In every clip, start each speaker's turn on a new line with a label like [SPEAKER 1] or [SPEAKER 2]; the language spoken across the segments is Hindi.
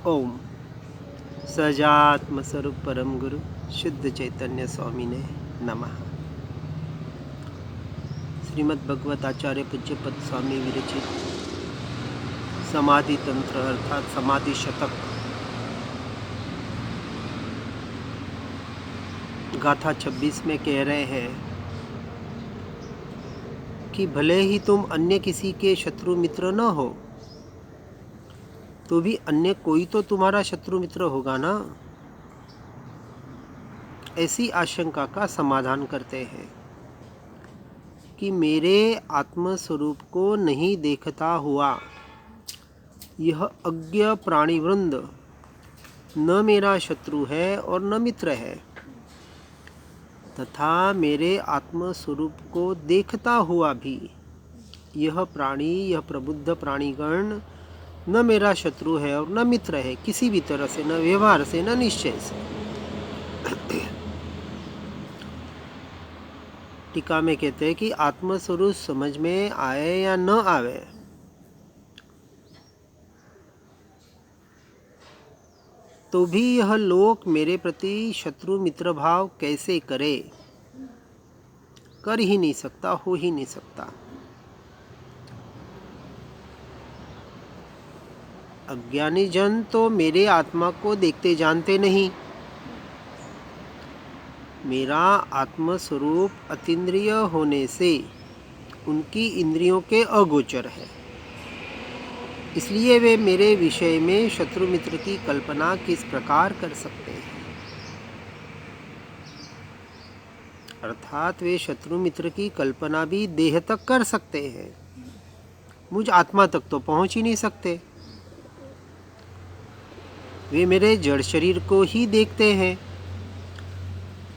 [SPEAKER 1] ओम सजात्म स्वरूप परम गुरु शुद्ध चैतन्य स्वामी ने नमः। श्रीमद् भगवत आचार्य पूज्य पद स्वामी विरचित समाधि तंत्र अर्थात समाधि शतक गाथा 26 में कह रहे हैं कि भले ही तुम अन्य किसी के शत्रु मित्र न हो तो भी अन्य कोई तो तुम्हारा शत्रु मित्र होगा ना। ऐसी आशंका का समाधान करते हैं कि मेरे आत्म स्वरूप को नहीं देखता हुआ यह अज्ञ प्राणीवृंद न मेरा शत्रु है और न मित्र है, तथा मेरे आत्म स्वरूप को देखता हुआ भी यह प्रबुद्ध प्राणीगण न मेरा शत्रु है और न मित्र है, किसी भी तरह से, न व्यवहार से, न निश्चय से। टीका में कहते हैं कि आत्मस्वरूप समझ में आए या न आवे, तो भी यह लोक मेरे प्रति शत्रु मित्र भाव कैसे करे, कर ही नहीं सकता, हो ही नहीं सकता। अज्ञानी जन तो मेरे आत्मा को देखते जानते नहीं। मेरा आत्म स्वरूप अतीन्द्रिय होने से उनकी इंद्रियों के अगोचर है, इसलिए वे मेरे विषय में शत्रु मित्र की कल्पना किस प्रकार कर सकते हैं। अर्थात वे शत्रु मित्र की कल्पना भी देह तक कर सकते हैं, मुझ आत्मा तक तो पहुंच ही नहीं सकते। वे मेरे जड़ शरीर को ही देखते हैं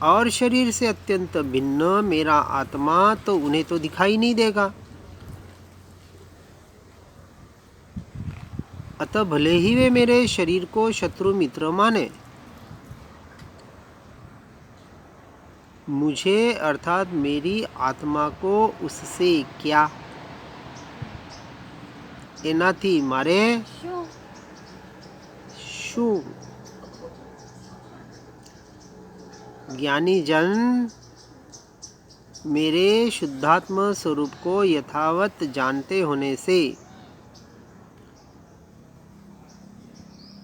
[SPEAKER 1] और शरीर से अत्यंत भिन्न मेरा आत्मा तो उन्हें तो दिखाई नहीं देगा। अतः भले ही वे मेरे शरीर को शत्रु मित्र माने, मुझे अर्थात मेरी आत्मा को उससे क्या, एनाथी मारे शू। ज्ञानी जन मेरे शुद्धात्म स्वरूप को यथावत जानते होने से,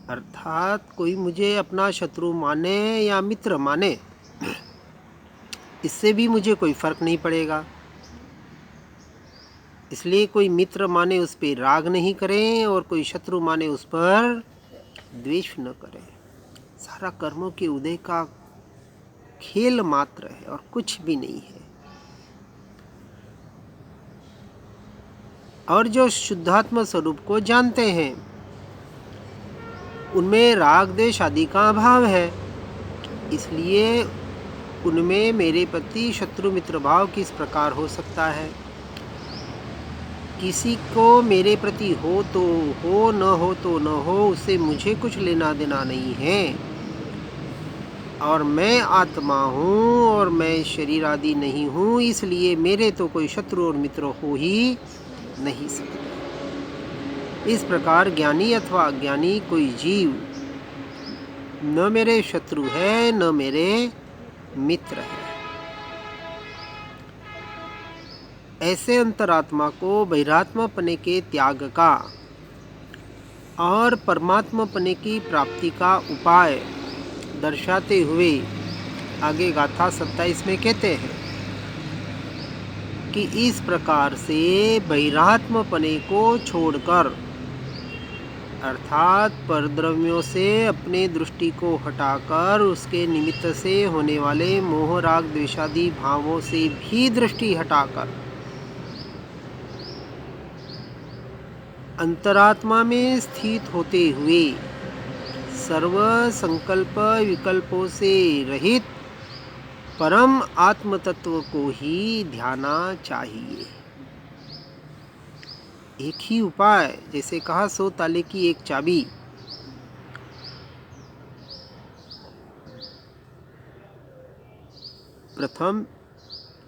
[SPEAKER 1] अर्थात कोई मुझे अपना शत्रु माने या मित्र माने, इससे भी मुझे कोई फर्क नहीं पड़ेगा। इसलिए कोई मित्र माने उस पर राग नहीं करें और कोई शत्रु माने उस पर द्वेष न करें। सारा कर्मों के उदय का खेल मात्र है और कुछ भी नहीं है। और जो शुद्धात्म स्वरूप को जानते हैं उनमें राग द्वेष आदि का अभाव है, इसलिए उनमें मेरे प्रति शत्रु मित्र भाव किस प्रकार हो सकता है। किसी को मेरे प्रति हो तो हो, न हो तो न हो, उससे मुझे कुछ लेना देना नहीं है। और मैं आत्मा हूँ और मैं शरीर आदि नहीं हूँ, इसलिए मेरे तो कोई शत्रु और मित्र हो ही नहीं सकते। इस प्रकार ज्ञानी अथवा अज्ञानी कोई जीव न मेरे शत्रु है न मेरे मित्र है। ऐसे अंतरात्मा को बहिरात्मापने के त्याग का और परमात्मापने की प्राप्ति का उपाय दर्शाते हुए आगे गाथा 27 में कहते हैं कि इस प्रकार से बहिरात्मपने को छोड़कर, अर्थात परद्रव्यों से अपने दृष्टि को हटाकर उसके निमित्त से होने वाले मोह राग द्वेषादि भावों से भी दृष्टि हटाकर अंतरात्मा में स्थित होते हुए सर्व संकल्प विकल्पों से रहित परम आत्म तत्व को ही ध्याना चाहिए। एक ही उपाय, जैसे कहा 100 ताले की एक चाबी। प्रथम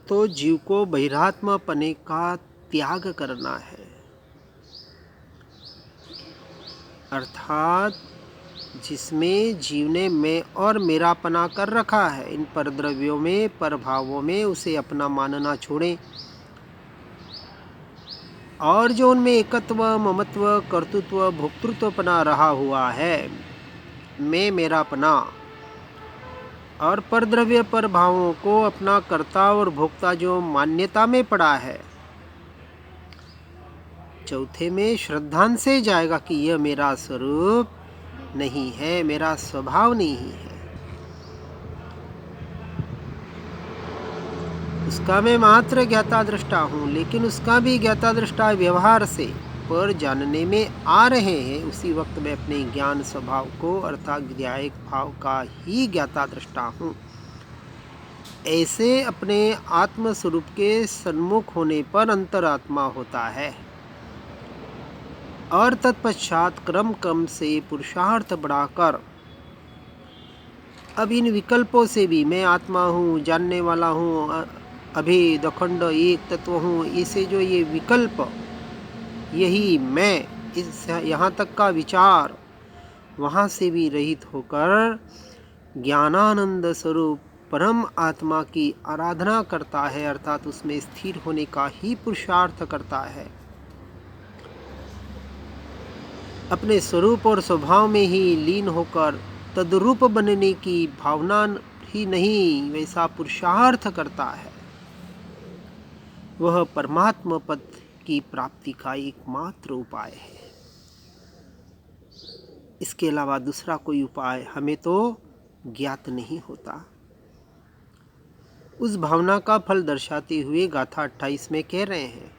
[SPEAKER 1] तो जीव को बहिरात्मापने का त्याग करना है, अर्थात जिसमें जीव ने मैं और मेरापना कर रखा है। इन परद्रव्यों में, परभावों में उसे अपना मानना छोड़ें और जो उनमें एकत्व, ममत्व, कर्तृत्व, भोक्तृत्वपना रहा हुआ है, मैं मेरापना, और परद्रव्य पर भावों को अपना कर्ता और भोक्ता जो मान्यता में पड़ा है, चौथे में श्रद्धांत से जाएगा कि यह मेरा स्वरूप नहीं है, मेरा स्वभाव नहीं है, उसका मैं मात्र ज्ञाता दृष्टा हूँ। लेकिन उसका भी ज्ञाता दृष्टा व्यवहार से पर जानने में आ रहे हैं। उसी वक्त मैं अपने ज्ञान स्वभाव को अर्थात ज्ञायक भाव का ही ज्ञाता दृष्टा हूँ। ऐसे अपने आत्म स्वरूप के सन्मुख होने पर अंतरात्मा होता है और तत्पश्चात क्रम से पुरुषार्थ बढ़ाकर अब इन विकल्पों से भी मैं आत्मा हूँ, जानने वाला हूँ, अभेद, अखंड, एक तत्व हूँ, इसे जो ये विकल्प, यही मैं, इस यहाँ तक का विचार, वहाँ से भी रहित होकर ज्ञानानंद स्वरूप परम आत्मा की आराधना करता है, अर्थात उसमें स्थिर होने का ही पुरुषार्थ करता है। अपने स्वरूप और स्वभाव में ही लीन होकर तद्रूप बनने की भावना ही नहीं, वैसा पुरुषार्थ करता है। वह परमात्मा पद की प्राप्ति का एकमात्र उपाय है। इसके अलावा दूसरा कोई उपाय हमें तो ज्ञात नहीं होता। उस भावना का फल दर्शाते हुए गाथा 28 में कह रहे हैं,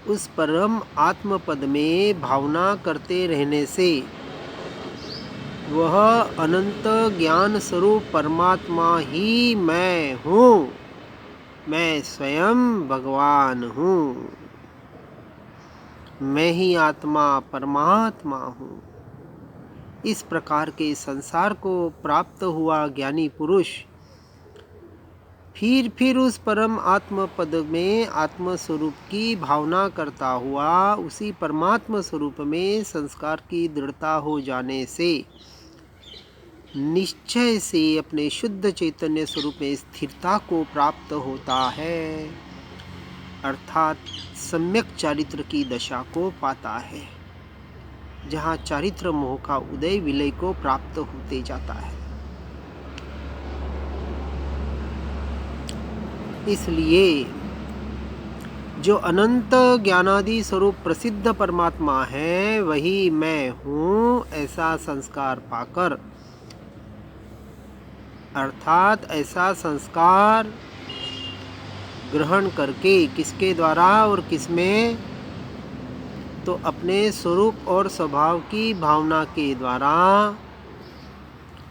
[SPEAKER 1] उस परम आत्म पद में भावना करते रहने से वह अनंत ज्ञान स्वरूप परमात्मा ही मैं हूँ, मैं स्वयं भगवान हूँ, मैं ही आत्मा परमात्मा हूँ। इस प्रकार के संसार को प्राप्त हुआ ज्ञानी पुरुष फिर उस परम आत्म पद में आत्म स्वरूप की भावना करता हुआ उसी परमात्मा स्वरूप में संस्कार की दृढ़ता हो जाने से निश्चय से अपने शुद्ध चैतन्य स्वरूप में स्थिरता को प्राप्त होता है, अर्थात सम्यक चारित्र की दशा को पाता है, जहाँ चारित्र मोह का उदय विलय को प्राप्त होते जाता है। इसलिए जो अनंत ज्ञानादि स्वरूप प्रसिद्ध परमात्मा है वही मैं हूँ, ऐसा संस्कार पाकर, अर्थात ऐसा संस्कार ग्रहण करके, किसके द्वारा और किसमें, तो अपने स्वरूप और स्वभाव की भावना के द्वारा,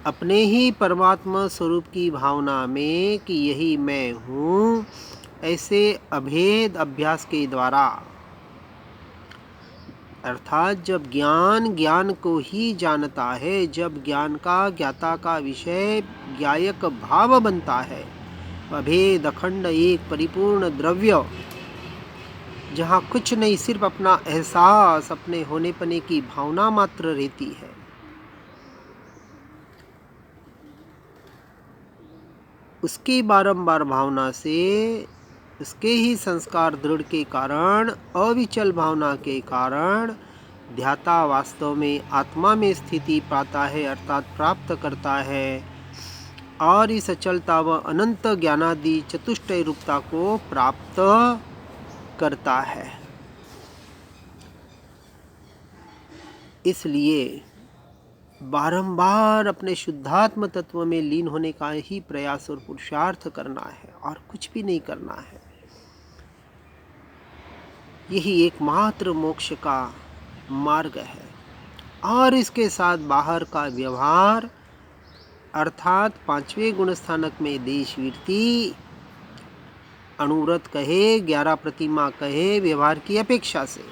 [SPEAKER 1] अपने ही परमात्मा स्वरूप की भावना में कि यही मैं हूँ, ऐसे अभेद अभ्यास के द्वारा, अर्थात जब ज्ञान को ही जानता है, जब ज्ञान का ज्ञाता का विषय ज्ञायक भाव बनता है, अभेद अखंड एक परिपूर्ण द्रव्य, जहाँ कुछ नहीं, सिर्फ अपना एहसास, अपने होने पने की भावना मात्र रहती है, उसकी बारंबार भावना से, उसके ही संस्कार दृढ़ के कारण, अविचल भावना के कारण ध्याता वास्तव में आत्मा में स्थिति पाता है, अर्थात प्राप्त करता है, और इस अचलता व अनंत ज्ञानादि चतुष्टय रूपता को प्राप्त करता है। इसलिए बारंबार अपने शुद्धात्म तत्व में लीन होने का ही प्रयास और पुरुषार्थ करना है, और कुछ भी नहीं करना है। यही एकमात्र मोक्ष का मार्ग है। और इसके साथ बाहर का व्यवहार, अर्थात 5वें गुण स्थानक में देशवीरती, अणुव्रत कहे, 11 प्रतिमा कहे, व्यवहार की अपेक्षा से,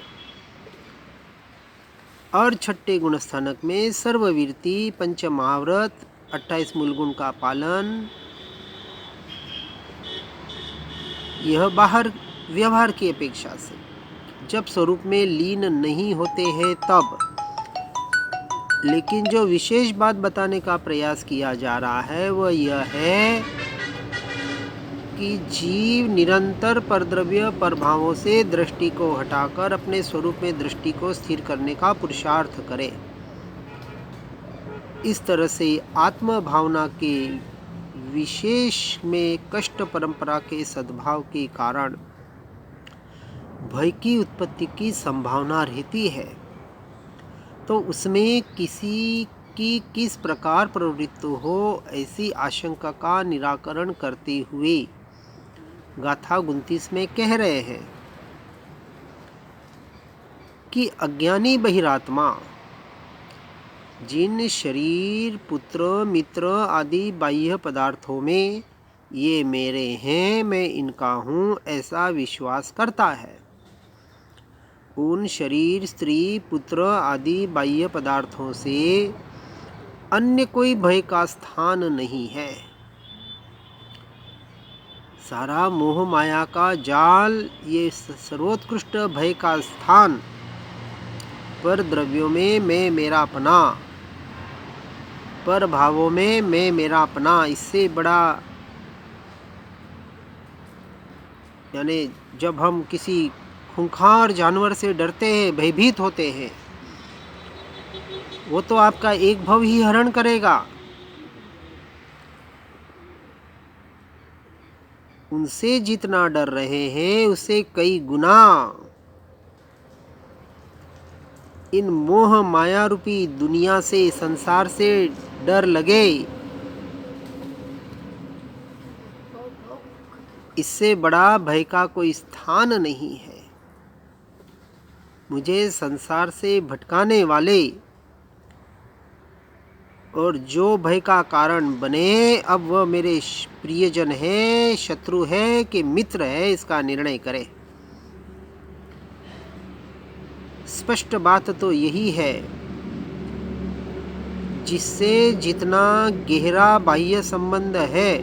[SPEAKER 1] और 6ठे गुण स्थानक में सर्ववीरती, पंच महाव्रत, 28 मूल गुण का पालन, यह बाहर व्यवहार की अपेक्षा से। जब स्वरूप में लीन नहीं होते हैं तब लेकिन जो विशेष बात बताने का प्रयास किया जा रहा है वह यह है कि जीव निरंतर परद्रव्य परभावों से दृष्टि को हटाकर अपने स्वरूप में दृष्टि को स्थिर करने का पुरुषार्थ करे। इस तरह से आत्म भावना के विशेष में कष्ट परंपरा के सद्भाव के कारण भय की उत्पत्ति की संभावना रहती है, तो उसमें किसी की किस प्रकार प्रवृत्ति हो, ऐसी आशंका का निराकरण करते हुए गाथा 29 में कह रहे हैं कि अज्ञानी बहिरात्मा जिन शरीर, पुत्र, मित्र आदि बाह्य पदार्थों में ये मेरे हैं, मैं इनका हूँ, ऐसा विश्वास करता है, उन शरीर, स्त्री, पुत्र आदि बाह्य पदार्थों से अन्य कोई भय का स्थान नहीं है। सारा मोह माया का जाल, ये सर्वोत्कृष्ट भय का स्थान, पर द्रव्यों में मैं मेरापना, पर भावों में मैं मेरापना, इससे बड़ा, यानी जब हम किसी खूंखार जानवर से डरते हैं, भयभीत होते हैं, वो तो आपका एक भव ही हरण करेगा, उनसे जितना डर रहे हैं उससे कई गुना इन मोह माया रूपी दुनिया से, संसार से डर लगे, इससे बड़ा भय का कोई स्थान नहीं है। मुझे संसार से भटकाने वाले और जो भय का कारण बने, अब वह मेरे प्रियजन है, शत्रु है कि मित्र है, इसका निर्णय करे। स्पष्ट बात तो यही है, जिससे जितना गहरा बाह्य संबंध है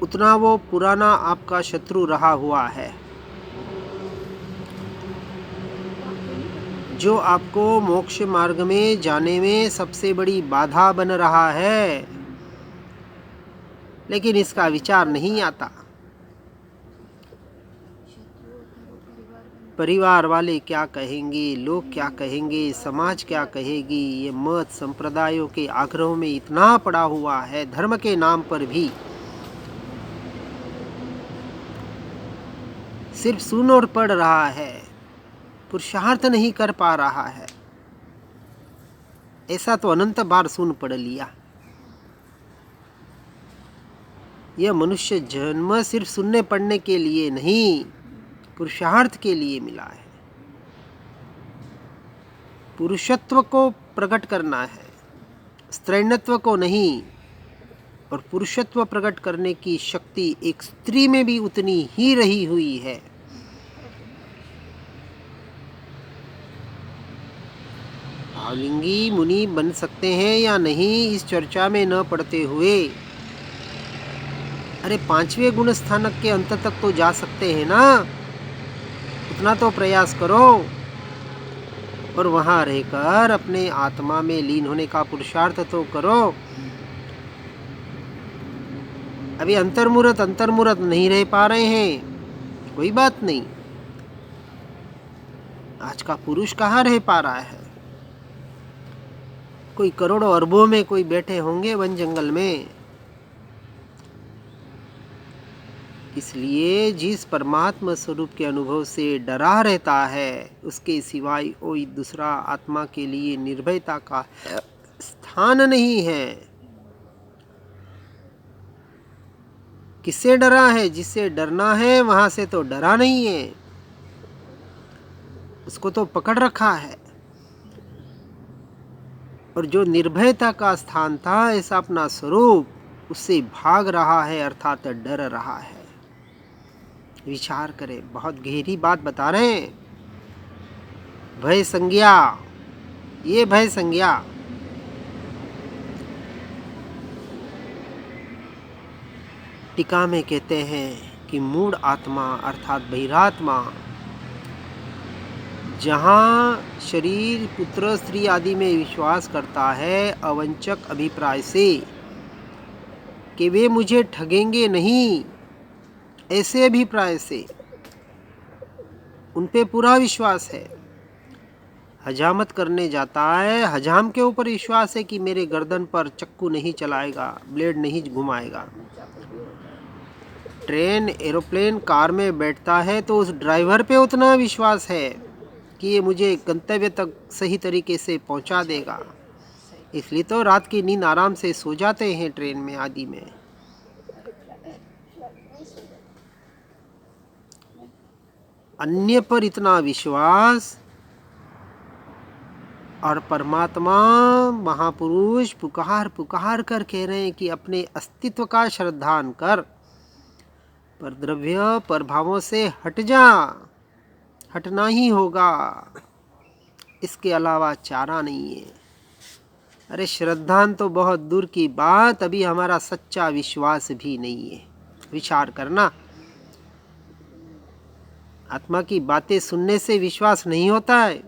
[SPEAKER 1] उतना वो पुराना आपका शत्रु रहा हुआ है, जो आपको मोक्ष मार्ग में जाने में सबसे बड़ी बाधा बन रहा है, लेकिन इसका विचार नहीं आता। परिवार वाले क्या कहेंगे, लोग क्या कहेंगे, समाज क्या कहेगी, ये मत संप्रदायों के आग्रहों में इतना पड़ा हुआ है, धर्म के नाम पर भी सिर्फ सुन और पढ़ रहा है, पुरुषार्थ नहीं कर पा रहा है। ऐसा तो अनंत बार सुन पढ़ लिया। यह मनुष्य जन्म सिर्फ सुनने पढ़ने के लिए नहीं, पुरुषार्थ के लिए मिला है। पुरुषत्व को प्रकट करना है, स्त्रैणत्व को नहीं। और पुरुषत्व प्रकट करने की शक्ति एक स्त्री में भी उतनी ही रही हुई है। भावलिंगी मुनि बन सकते हैं या नहीं, इस चर्चा में न पड़ते हुए, अरे 5वें गुण स्थानक के अंत तक तो जा सकते हैं ना, उतना तो प्रयास करो और वहां रहकर अपने आत्मा में लीन होने का पुरुषार्थ तो करो। अभी अंतर्मुहूर्त नहीं रह पा रहे हैं, कोई बात नहीं। आज का पुरुष कहाँ रह पा रहा है? कोई करोड़ों अरबों में कोई बैठे होंगे वन जंगल में। इसलिए जिस परमात्मा स्वरूप के अनुभव से डरा रहता है, उसके सिवाय कोई दूसरा आत्मा के लिए निर्भयता का स्थान नहीं है। किससे डरा है? जिससे डरना है वहां से तो डरा नहीं है, उसको तो पकड़ रखा है। और जो निर्भयता का स्थान था, ऐसा अपना स्वरूप, उससे भाग रहा है, अर्थात डर रहा है। विचार करें, बहुत गहरी बात बता रहे हैं। भय संज्ञा, ये भय संज्ञा टीका में कहते हैं कि मूढ़ आत्मा अर्थात बहिरात्मा जहाँ शरीर पुत्र स्त्री आदि में विश्वास करता है अवंचक अभिप्राय से कि वे मुझे ठगेंगे नहीं, ऐसे अभिप्राय से उन पे पूरा विश्वास है, हजामत करने जाता है, हजाम के ऊपर विश्वास है कि मेरे गर्दन पर चक्कू नहीं चलाएगा, ब्लेड नहीं घुमाएगा। ट्रेन, एरोप्लेन, कार में बैठता है तो उस ड्राइवर पे उतना विश्वास है कि ये मुझे गंतव्य तक सही तरीके से पहुंचा देगा। इसलिए तो रात की नींद आराम से सो जाते हैं ट्रेन में आदि में। अन्य पर इतना विश्वास और परमात्मा महापुरुष पुकार पुकार कर कह रहे हैं कि अपने अस्तित्व का श्रद्धान कर, पर द्रव्य पर भावों से हट जा, हटना ही होगा, इसके अलावा चारा नहीं है। अरे श्रद्धान तो बहुत दूर की बात, अभी हमारा सच्चा विश्वास भी नहीं है। विचार करना, आत्मा की बातें सुनने से विश्वास नहीं होता है,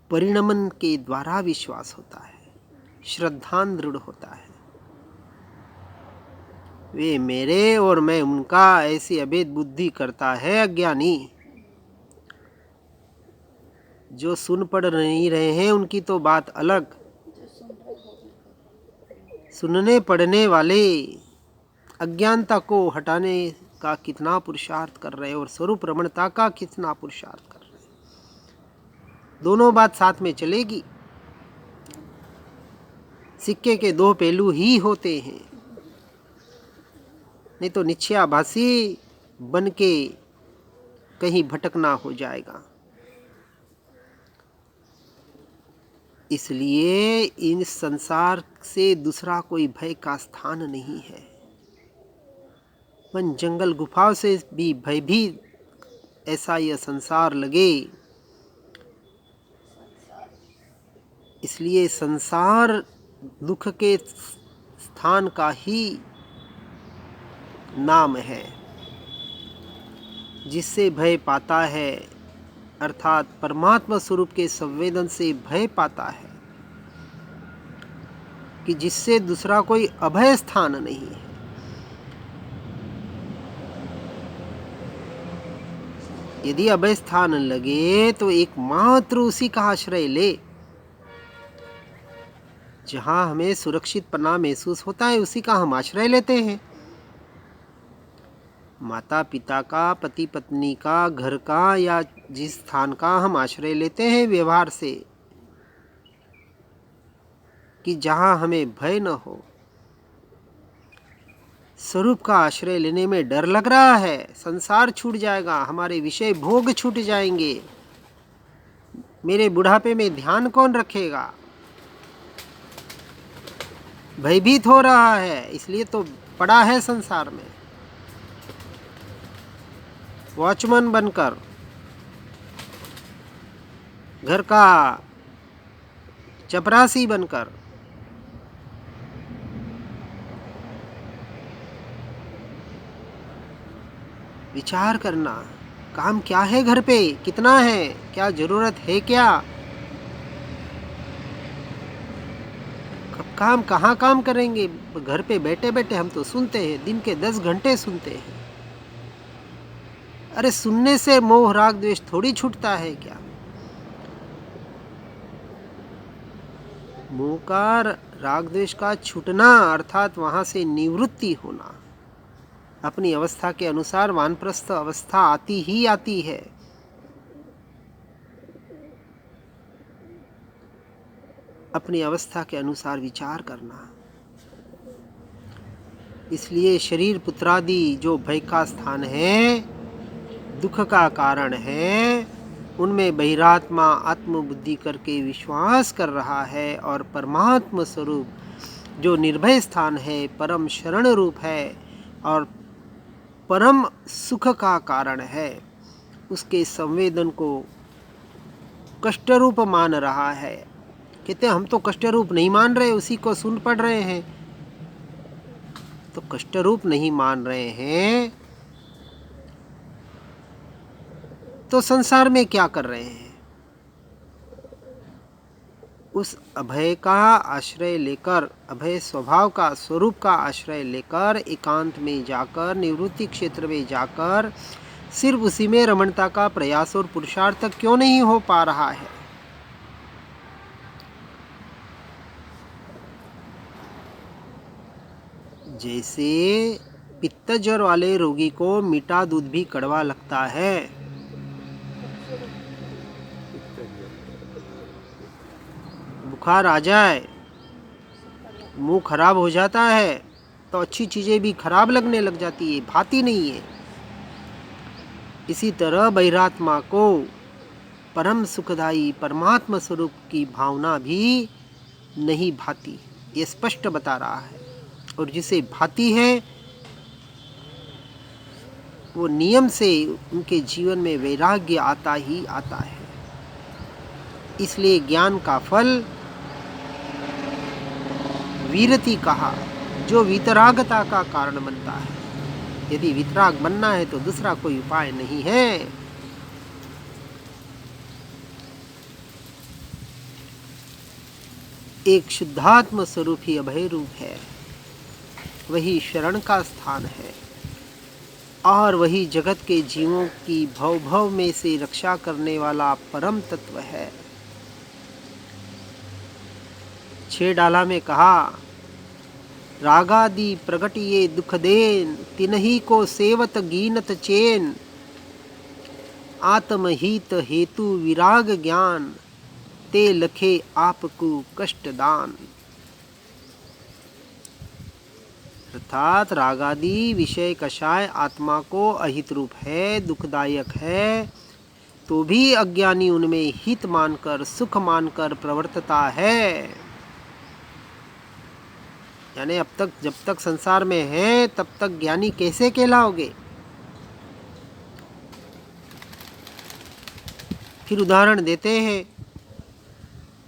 [SPEAKER 1] परिणमन के द्वारा विश्वास होता है, श्रद्धान दृढ़ होता है। वे मेरे और मैं उनका, ऐसी अभेद बुद्धि करता है अज्ञानी। जो सुन पढ़ नहीं रहे हैं उनकी तो बात अलग, सुनने पढ़ने वाले अज्ञानता को हटाने का कितना पुरुषार्थ कर रहे हैं और स्वरूप रमणता का कितना पुरुषार्थ कर रहे हैं। दोनों बात साथ में चलेगी। सिक्के के दो पहलू ही होते हैं, नहीं तो निश्चयाभासी बन के कहीं भटकना हो जाएगा। इसलिए इन संसार से दूसरा कोई भय का स्थान नहीं है। वन जंगल गुफाओं से भी भयभीत ऐसा यह संसार लगे, इसलिए संसार दुख के स्थान का ही नाम है। जिससे भय पाता है अर्थात परमात्मा स्वरूप के संवेदन से भय पाता है कि जिससे दूसरा कोई अभय स्थान नहीं है। यदि अभय स्थान लगे तो एकमात्र उसी का आश्रय ले। जहां हमें सुरक्षित पना महसूस होता है उसी का हम आश्रय लेते हैं। माता पिता का, पति पत्नी का, घर का, या जिस स्थान का हम आश्रय लेते हैं व्यवहार से, कि जहां हमें भय न हो। स्वरूप का आश्रय लेने में डर लग रहा है, संसार छूट जाएगा, हमारे विषय भोग छूट जाएंगे, मेरे बुढ़ापे में ध्यान कौन रखेगा, भयभीत हो रहा है, इसलिए तो पड़ा है संसार में। वॉचमैन बनकर, घर का चपरासी बनकर, विचार करना, काम क्या है घर पे, कितना है, क्या जरूरत है, क्या काम कहाँ काम करेंगे। घर पे बैठे बैठे हम तो सुनते हैं, दिन के 10 घंटे सुनते हैं। अरे सुनने से मोह राग द्वेष थोड़ी छूटता है क्या। मोह का, राग द्वेष का छूटना अर्थात वहां से निवृत्ति होना। अपनी अवस्था के अनुसार वानप्रस्थ अवस्था आती ही आती है। अपनी अवस्था के अनुसार विचार करना। इसलिए शरीर पुत्रादि जो भय का स्थान है, दुख का कारण है, उनमें बहिरात्मा आत्मबुद्धि करके विश्वास कर रहा है और परमात्मा स्वरूप जो निर्भय स्थान है, परम शरण रूप है और परम सुख का कारण है, उसके संवेदन को कष्ट रूप मान रहा है। कहते हम तो कष्ट रूप नहीं मान रहे, उसी को सुन पढ़ रहे हैं। तो कष्ट रूप नहीं मान रहे हैं तो संसार में क्या कर रहे हैं? उस अभय का आश्रय लेकर, अभय स्वभाव का, स्वरूप का आश्रय लेकर एकांत में जाकर, निवृत्ति क्षेत्र में जाकर सिर्फ उसी में रमणता का प्रयास और पुरुषार्थ क्यों नहीं हो पा रहा है? जैसे पित्त ज्वर वाले रोगी को मीठा दूध भी कड़वा लगता है, बुखार आ जाए, मुंह खराब हो जाता है तो अच्छी चीजें भी खराब लगने लग जाती है, भाती नहीं है। इसी तरह बहिरात्मा को परम सुखदायी परमात्मा स्वरूप की भावना भी नहीं भाती, ये स्पष्ट बता रहा है। और जिसे भाती है वो नियम से उनके जीवन में वैराग्य आता ही आता है। इसलिए ज्ञान का फल वीरति कहा, जो वितरागता का कारण बनता है। यदि वितराग बनना है तो दूसरा कोई उपाय नहीं है। एक शुद्धात्म स्वरूप ही अभय रूप है, वही शरण का स्थान है और वही जगत के जीवों की भव भव में से रक्षा करने वाला परम तत्व है। 6 डाला में कहा, रागादि प्रगटिये दुख देन, तिन्ही को सेवत गीनत चेन, आत्महित हेतु विराग ज्ञान, ते लखे आपको कष्ट दान। अर्थात रागादि विषय कषाय आत्मा को अहित रूप है, दुखदायक है, तो भी अज्ञानी उनमें हित मानकर, सुख मानकर प्रवर्तता है। यानी अब तक, जब तक संसार में है तब तक ज्ञानी कैसे कहलाओगे? फिर उदाहरण देते हैं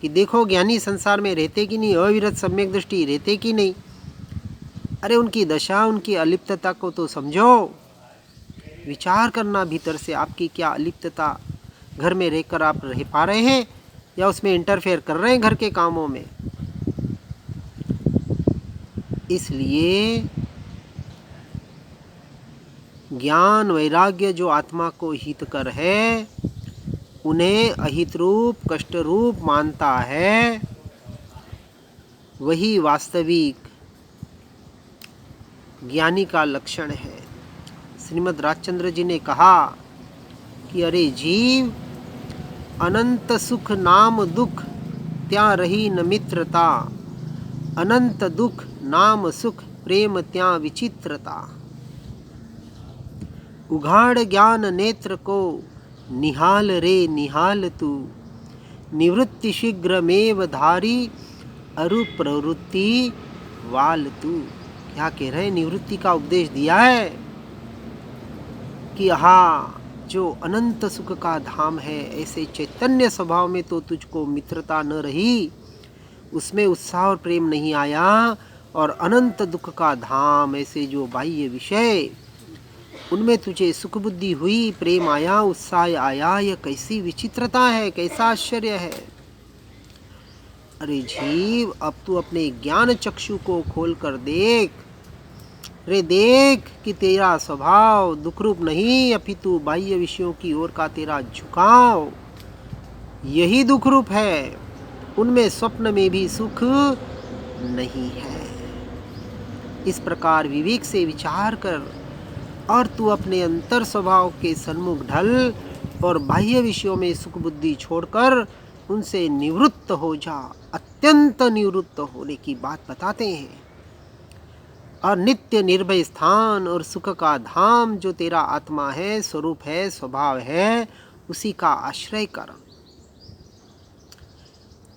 [SPEAKER 1] कि देखो ज्ञानी संसार में रहते कि नहीं, अविरत सम्यक दृष्टि रहते कि नहीं। अरे उनकी दशा, उनकी अलिप्तता को तो समझो, विचार करना भीतर से आपकी क्या अलिप्तता, घर में रहकर आप रह पा रहे हैं या उसमें इंटरफेयर कर रहे हैं घर के कामों में। इसलिए ज्ञान वैराग्य जो आत्मा को हितकर है, उन्हें अहित रूप, कष्ट रूप मानता है, वही वास्तविक ज्ञानी का लक्षण है। श्रीमद् राजचंद्र जी ने कहा कि अरे जीव, अनंत सुख नाम दुख, त्या रही न मित्रता, अनंत दुख नाम सुख, प्रेम त्या विचित्रता। उघाड़ ज्ञान नेत्र को, निहाल रे निहाल तू, निवृत्ति शीघ्र मेव धारी, अरु प्रवृत्ति वाल तू। क्या कह रहे हैं? निवृत्ति का उपदेश दिया है कि हाँ, जो अनंत सुख का धाम है, ऐसे चैतन्य स्वभाव में तो तुझको मित्रता न रही, उसमें उत्साह और प्रेम नहीं आया, और अनंत दुख का धाम, ऐसे जो बाह्य विषय, उनमें तुझे सुख बुद्धि हुई, प्रेम आया, उत्साह आया। यह कैसी विचित्रता है, कैसा आश्चर्य है। अरे जीव, अब तू अपने ज्ञान चक्षु को खोल कर देख। रे देख कि तेरा स्वभाव दुखरूप नहीं, अपितु बाह्य विषयों की ओर का तेरा झुकाव यही दुखरूप है। उनमें स्वप्न में भी सुख नहीं है। इस प्रकार विवेक से विचार कर और तू अपने अंतर स्वभाव के सन्मुख ढल और बाह्य विषयों में सुख बुद्धि छोड़कर उनसे निवृत्त हो जा। अत्यंत निवृत्त होने की बात बताते हैं। और नित्य निर्भय स्थान और सुख का धाम जो तेरा आत्मा है, स्वरूप है, स्वभाव है, उसी का आश्रय कर।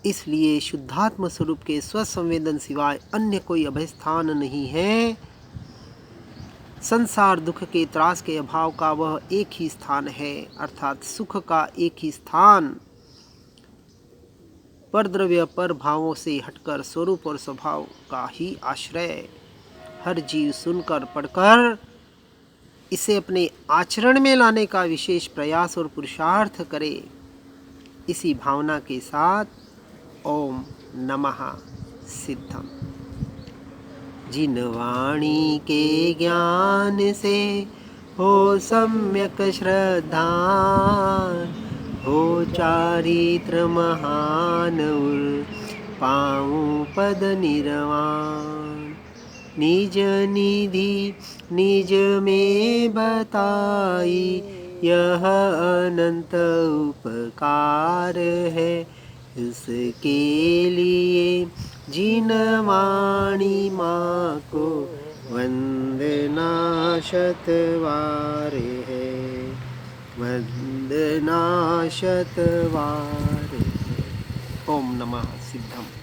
[SPEAKER 1] इसलिए शुद्धात्म स्वरूप के स्वसंवेदन सिवाय अन्य कोई अभय स्थान नहीं है। संसार दुख के त्रास के अभाव का वह एक ही स्थान है, अर्थात सुख का एक ही स्थान। पर द्रव्य पर भावों से हटकर स्वरूप और स्वभाव का ही आश्रय। हर जीव सुनकर पढ़कर इसे अपने आचरण में लाने का विशेष प्रयास और पुरुषार्थ करे। इसी भावना के साथ ओम नमः सिद्धम। जिन वाणी के ज्ञान से हो सम्यक श्रद्धा, हो चारित्र महान उर पाऊं पद निर्वाण। निज निधि निज में बताई, यह अनंत उपकार है। इसके लिए जिन वाणी माँ को वंदना शतवार है, वंदना शतवार है। ओम नमः सिद्धम।